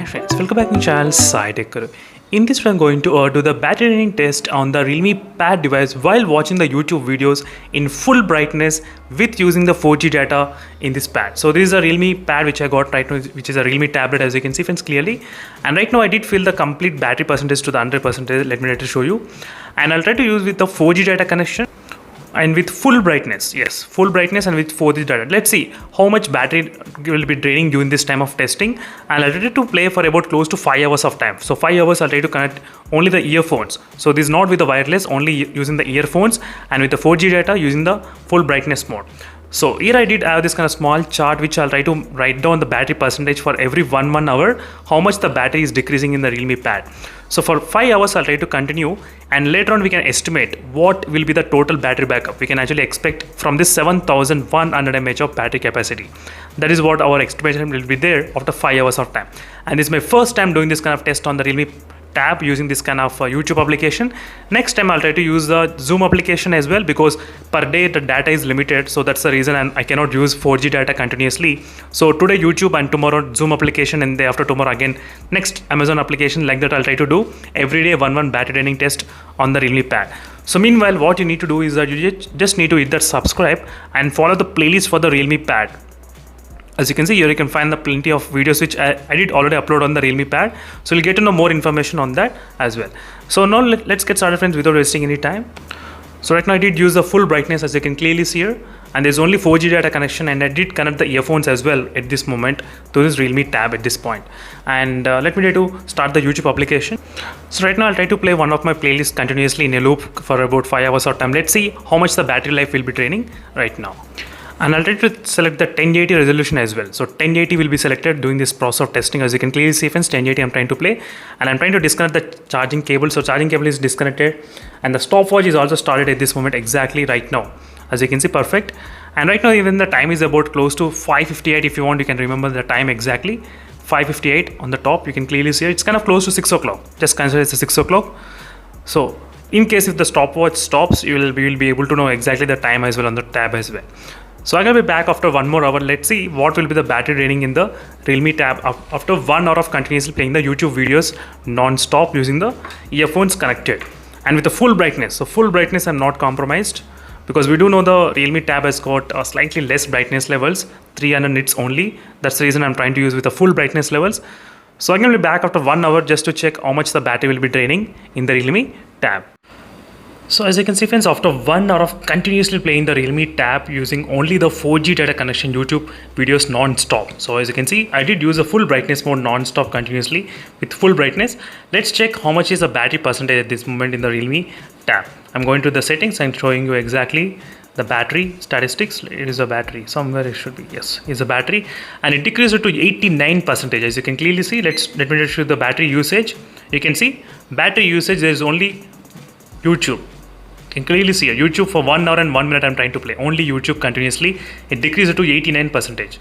friends, welcome back to my channel Sai Tech Guru. In this video, I'm going to do the battery draining test on the Realme Pad device while watching the YouTube videos in full brightness with using the 4G data in this pad. So this is a Realme Pad which I got right now, which is a Realme tablet, as you can see friends clearly. And right now I did fill the complete battery percentage to the 100%. Let me try to show you. And I'll try to use with the 4G data connection and with full brightness. Yes, full brightness and with 4G data. Let's see how much battery will be draining during this time of testing, and I'll try to play for about close to 5 hours of time. So 5 hours I'll try to connect only the earphones. So this is not with the wireless, only using the earphones, and with the 4G data using the full brightness mode. So here I did have this kind of small chart which I'll try to write down the battery percentage for every 1 hour, how much the battery is decreasing in the Realme Pad. So for 5 hours I'll try to continue, and later on we can estimate what will be the total battery backup. We can actually expect from this 7100 mAh of battery capacity. That is what our estimation will be there after 5 hours of time. And this is my first time doing this kind of test on the Realme Tab using this kind of YouTube application. Next time I'll try to use the Zoom application as well, because per day the data is limited, so that's the reason, and I cannot use 4G data continuously. So today YouTube and tomorrow Zoom application, and day after tomorrow again next Amazon application. Like that I'll try to do every day one battery draining test on the Realme Pad. So meanwhile what you need to do is that you just need to hit that subscribe and follow the playlist for the Realme Pad. As you can see here, you can find the plenty of videos which I did already upload on the Realme Pad. So you'll get to know more information on that as well. So now let's get started friends without wasting any time. So right now I did use the full brightness, as you can clearly see here, and there's only 4G data connection, and I did connect the earphones as well at this moment to this Realme Tab at this point. And let me try to start the YouTube application. So right now I'll try to play one of my playlists continuously in a loop for about 5 hours of time. Let's see how much the battery life will be draining right now. And I'll try to select the 1080 resolution as well. So 1080 will be selected during this process of testing. As you can clearly see friends, 1080 I'm trying to play, and I'm trying to disconnect the charging cable. So charging cable is disconnected, and the stopwatch is also started at this moment exactly right now. As you can see, perfect. And right now even the time is about close to 5:58. If you want, you can remember the time exactly. 5:58 on the top, you can clearly see it. It's kind of close to 6 o'clock. Just consider it's 6 o'clock. So in case if the stopwatch stops, we will be able to know exactly the time as well on the tab as well. So I'm gonna be back after 1 more hour. Let's see what will be the battery draining in the Realme Tab after 1 hour of continuously playing the YouTube videos non-stop using the earphones connected and with the full brightness. So full brightness I'm not compromised, because we do know the Realme Tab has got slightly less brightness levels, 300 nits only. That's the reason I'm trying to use with the full brightness levels. So I'm gonna be back after 1 hour just to check how much the battery will be draining in the Realme Tab. So as you can see friends, after 1 hour of continuously playing the Realme Tab using only the 4G data connection YouTube videos non-stop. So as you can see, I did use a full brightness mode non-stop continuously with full brightness. Let's check how much is the battery percentage at this moment in the Realme Tab. I'm going to the settings and showing you exactly the battery statistics. It is a battery, somewhere it should be, yes, it's a battery, and it decreased to 89%. As you can clearly see, let me show the battery usage. You can see battery usage, there is only YouTube. You can clearly see here, YouTube for 1 hour and 1 minute I'm trying to play only YouTube continuously. It decreased to 89%.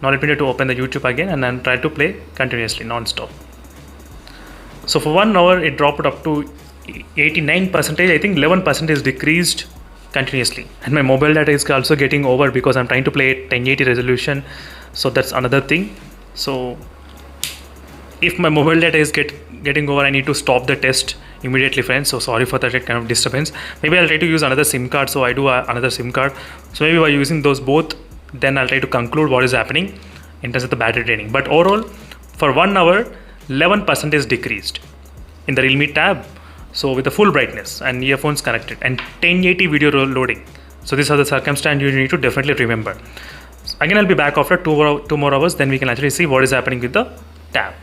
Now let me try to open the YouTube again and then try to play continuously non-stop. So for 1 hour it dropped up to 89%. I think 11% is decreased continuously, and my mobile data is also getting over because I'm trying to play 1080 resolution. So that's another thing. So if my mobile data is getting over, I need to stop the test immediately friends. So sorry for that kind of disturbance. Maybe I'll try to use another SIM card. So I do another SIM card. So maybe by using those both, then I'll try to conclude what is happening in terms of the battery draining. But overall, for 1 hour, 11% is decreased in the Realme Tab. So with the full brightness and earphones connected and 1080 video loading. So these are the circumstances you need to definitely remember. So again, I'll be back after 2 more hours. Then we can actually see what is happening with the tab.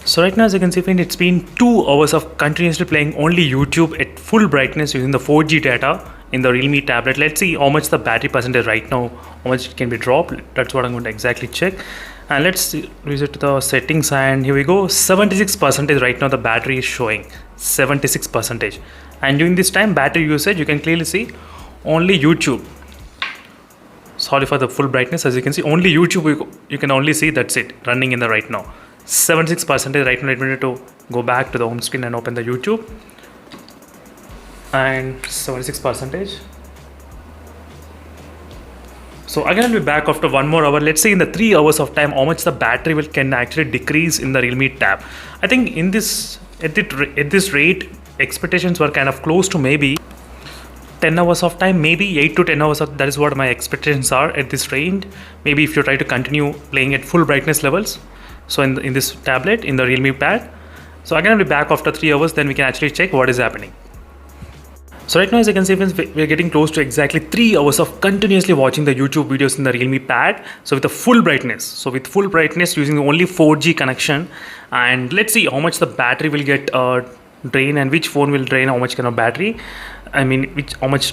So right now, as you can see, it's been 2 hours of continuously playing only YouTube at full brightness using the 4G data in the Realme tablet. Let's see how much the battery percentage right now, how much it can be dropped. That's what I'm going to exactly check. And let's reset to the settings, and here we go. 76% right now the battery is showing, 76%. And during this time battery usage, you can clearly see only YouTube. Sorry for the full brightness. As you can see, only YouTube you can only see, that's it, running in the right now. 76% right now. Let me to go back to the home screen and open the YouTube, and 76%. So again, I'll be back after 1 more hour. Let's say in the 3 hours of time, how much the battery will can actually decrease in the Realme Tab. I think in this at this rate, expectations were kind of close to maybe 10 hours of time, maybe 8 to 10 hours of, that is what my expectations are at this range. Maybe if you try to continue playing at full brightness levels, so in this tablet, in the Realme Pad. So again, I'll be back after 3 hours, then we can actually check what is happening. So right now, as you can see, friends, we are getting close to exactly 3 hours of continuously watching the YouTube videos in the Realme Pad. So with the full brightness, using only 4G connection, and let's see how much the battery will get drained, and which phone will drain how much kind of battery. I mean, how much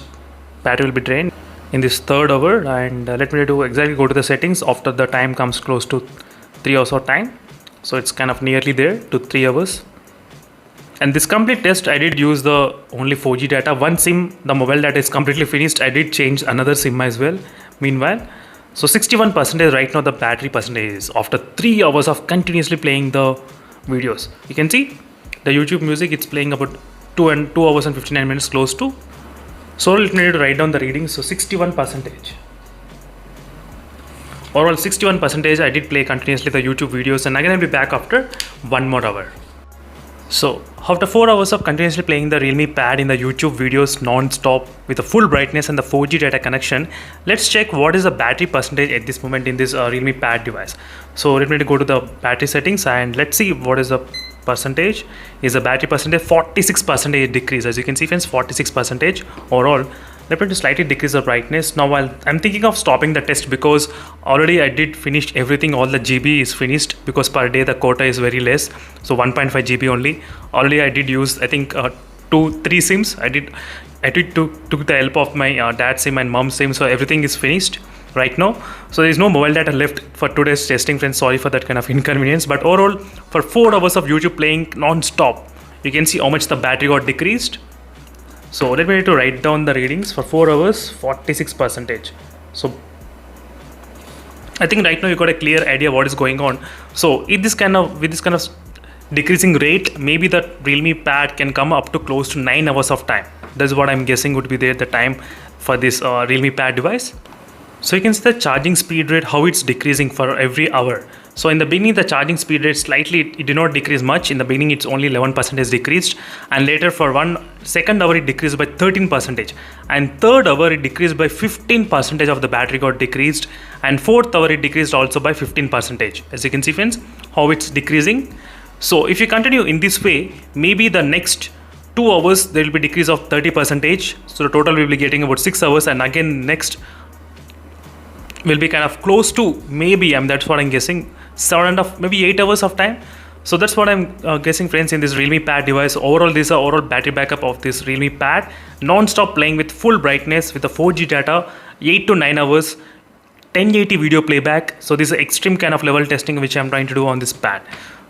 battery will be drained in this 3rd hour. And let me do exactly go to the settings after the time comes close to 3 hours of time. So it's kind of nearly there to 3 hours. And this complete test, I did use the only 4G data. One SIM, the mobile data is completely finished. I did change another SIM as well, meanwhile. So 61% right now the battery percentage is after 3 hours of continuously playing the videos. You can see the YouTube music, it's playing about 2 hours and 59 minutes close to. So let me write down the readings. So 61%. Overall 61% I did play continuously the YouTube videos, and again I'll be back after 1 more hour. So after 4 hours of continuously playing the Realme Pad in the YouTube videos non-stop with a full brightness and the 4G data connection, let's check what is the battery percentage at this moment in this Realme Pad device. So let me go to the battery settings and let's see what is the percentage. Is the battery percentage 46% decrease. As you can see, friends, 46% overall. Let me slightly decrease the brightness. Now while I'm thinking of stopping the test, because already I did finish everything, all the GB is finished, because per day the quota is very less, so 1.5 GB only. Already I did use, I think 2-3 SIMs. I took the help of my dad's SIM and mom's SIM, so everything is finished right now. So there is no mobile data left for today's testing, friends. Sorry for that kind of inconvenience, but overall for 4 hours of YouTube playing non-stop, you can see how much the battery got decreased. So let me need to write down the readings for 4 hours, 46%. So I think right now you got a clear idea what is going on. So with this kind of decreasing rate, maybe the Realme Pad can come up to close to 9 hours of time. That's what I'm guessing would be there the time for this Realme Pad device. So you can see the charging speed rate, how it's decreasing for every hour. So in the beginning, the charging speed rate slightly, it did not decrease much. In the beginning, it's only 11% decreased, and later for 2nd hour, it decreased by 13%, and 3rd hour, it decreased by 15% of the battery got decreased, and 4th hour, it decreased also by 15%. As you can see, friends, how it's decreasing. So if you continue in this way, maybe the next 2 hours, there will be decrease of 30%. So the total will be getting about 6 hours, and again next will be kind of close to maybe, that's what I'm guessing, 7.5, maybe 8 hours of time. So that's what I'm guessing, friends, in this Realme Pad device. Overall, this is overall battery backup of this Realme Pad, non-stop playing with full brightness with the 4G data, 8 to 9 hours, 1080 video playback. So this is extreme kind of level testing which I'm trying to do on this pad.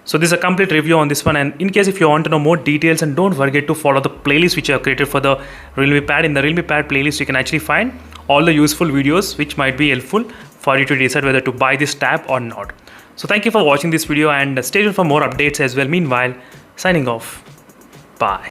So this is a complete review on this one, and in case if you want to know more details, and don't forget to follow the playlist which I have created for the Realme Pad. In the Realme Pad playlist, you can actually find all the useful videos which might be helpful for you to decide whether to buy this tab or not. So thank you for watching this video, and stay tuned for more updates as well. Meanwhile, signing off. Bye.